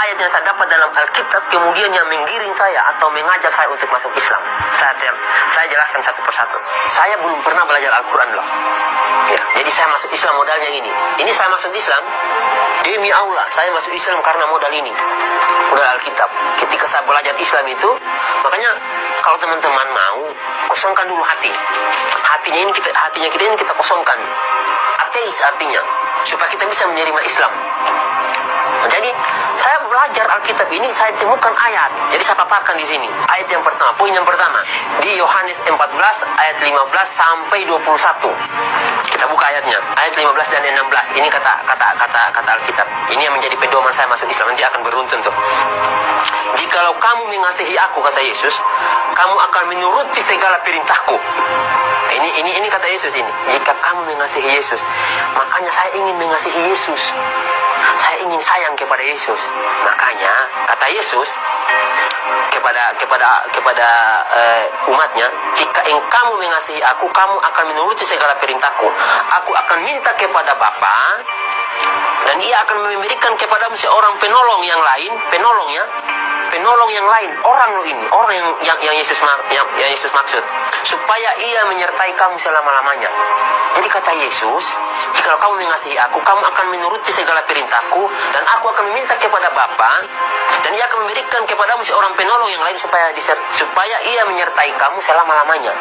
ayat yang saya dapat dalam Alkitab kemudian yang menggiring saya atau mengajak saya untuk masuk Islam. Saya jelaskan satu persatu. Saya belum pernah belajar Al-Quran loh. Ya, jadi saya masuk Islam modalnya ini. Ini saya masuk Islam demi Allah. Saya masuk Islam karena modal ini, modal Alkitab. Ketika saya belajar Islam itu, makanya kalau teman-teman mau, kosongkan dulu hati. Hatinya kita ini kita kosongkan. Ateis artinya, supaya kita bisa menerima Islam. Jadi saya belajar Alkitab ini, saya temukan ayat. Jadi saya paparkan di sini. Ayat yang pertama, poin yang pertama di Yohanes 14 ayat 15 sampai 21. Kita buka ayatnya, ayat 15 dan 16. Ini kata Alkitab. Ini yang menjadi pedoman saya masuk Islam. Nanti akan beruntun tuh. Jikalau kamu mengasihi aku, kata Yesus, kamu akan menuruti segala perintahku. Ini kata Yesus ini. Jika kamu mengasihi Yesus, makanya saya ingin mengasihi Yesus. Saya ingin sayang kepada Yesus. Makanya kata Yesus kepada umatnya, jika kamu mengasihi aku, kamu akan menuruti segala perintahku. Aku akan minta kepada Bapa, dan ia akan memberikan kepadamu seorang penolong yang lain, penolong yang lain, orang yang Yesus maksud, supaya ia menyertai kamu selama-lamanya. Jadi kata Yesus, jika kamu mengasihi aku, kamu akan menuruti segala perintahku, dan aku akan meminta kepada Bapa, dan ia akan memberikan kepadamu seorang penolong yang lain supaya ia menyertai kamu selama-lamanya.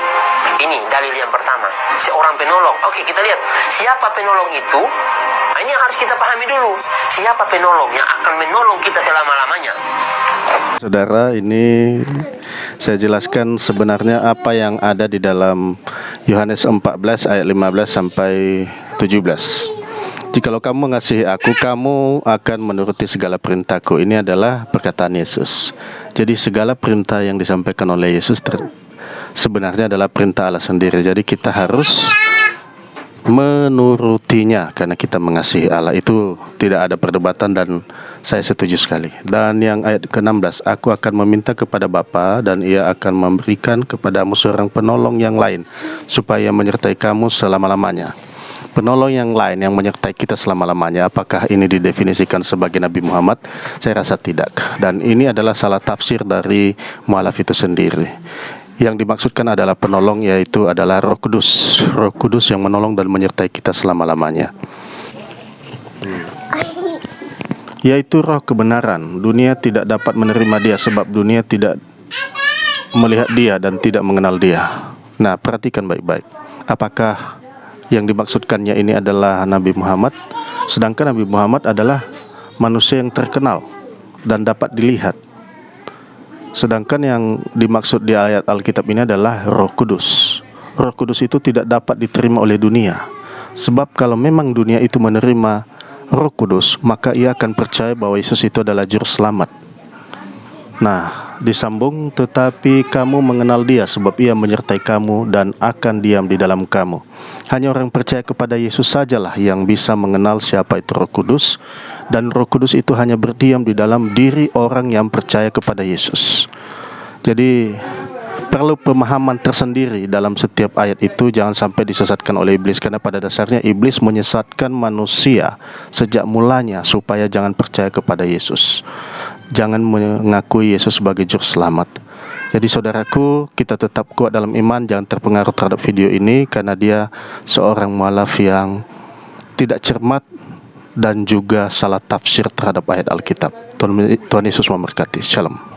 Ini dalil yang pertama, seorang penolong. Oke, kita lihat siapa penolong itu. Nah, ini yang harus kita pahami dulu. Siapa penolong yang akan menolong kita selama-lamanya? Saudara, ini saya jelaskan sebenarnya apa yang ada di dalam Yohanes 14 ayat 15 sampai 17. Jikalau kamu mengasihi aku, kamu akan menuruti segala perintahku. Ini adalah perkataan Yesus. Jadi segala perintah yang disampaikan oleh Yesus sebenarnya adalah perintah Allah sendiri. Jadi kita harus menurutinya karena kita mengasihi Allah. Itu tidak ada perdebatan dan saya setuju sekali. Dan yang ayat ke-16, aku akan meminta kepada Bapa, dan ia akan memberikan kepadamu seorang penolong yang lain supaya menyertai kamu selama-lamanya. Penolong yang lain yang menyertai kita selama-lamanya, apakah ini didefinisikan sebagai Nabi Muhammad? Saya rasa tidak. Dan ini adalah salah tafsir dari mu'alaf itu sendiri. Yang dimaksudkan adalah penolong, yaitu adalah Roh Kudus. Roh Kudus yang menolong dan menyertai kita selama-lamanya, yaitu roh kebenaran. Dunia tidak dapat menerima dia sebab dunia tidak melihat dia dan tidak mengenal dia. Nah, perhatikan baik-baik. Apakah yang dimaksudkannya ini adalah Nabi Muhammad? Sedangkan Nabi Muhammad adalah manusia yang terkenal dan dapat dilihat. Sedangkan yang dimaksud di ayat Alkitab ini adalah Roh Kudus. Roh Kudus itu tidak dapat diterima oleh dunia. Sebab kalau memang dunia itu menerima Roh Kudus, maka ia akan percaya bahwa Yesus itu adalah juru selamat. Nah, disambung, tetapi kamu mengenal dia sebab ia menyertai kamu dan akan diam di dalam kamu. Hanya orang percaya kepada Yesus sajalah yang bisa mengenal siapa itu Roh Kudus, dan Roh Kudus itu hanya berdiam di dalam diri orang yang percaya kepada Yesus. Jadi perlu pemahaman tersendiri dalam setiap ayat itu, jangan sampai disesatkan oleh iblis, karena pada dasarnya iblis menyesatkan manusia sejak mulanya supaya jangan percaya kepada Yesus, jangan mengakui Yesus sebagai juru selamat. Jadi saudaraku, kita tetap kuat dalam iman, jangan terpengaruh terhadap video ini karena dia seorang mu'alaf yang tidak cermat dan juga salah tafsir terhadap ayat Alkitab. Tuhan Yesus memberkati. Shalom.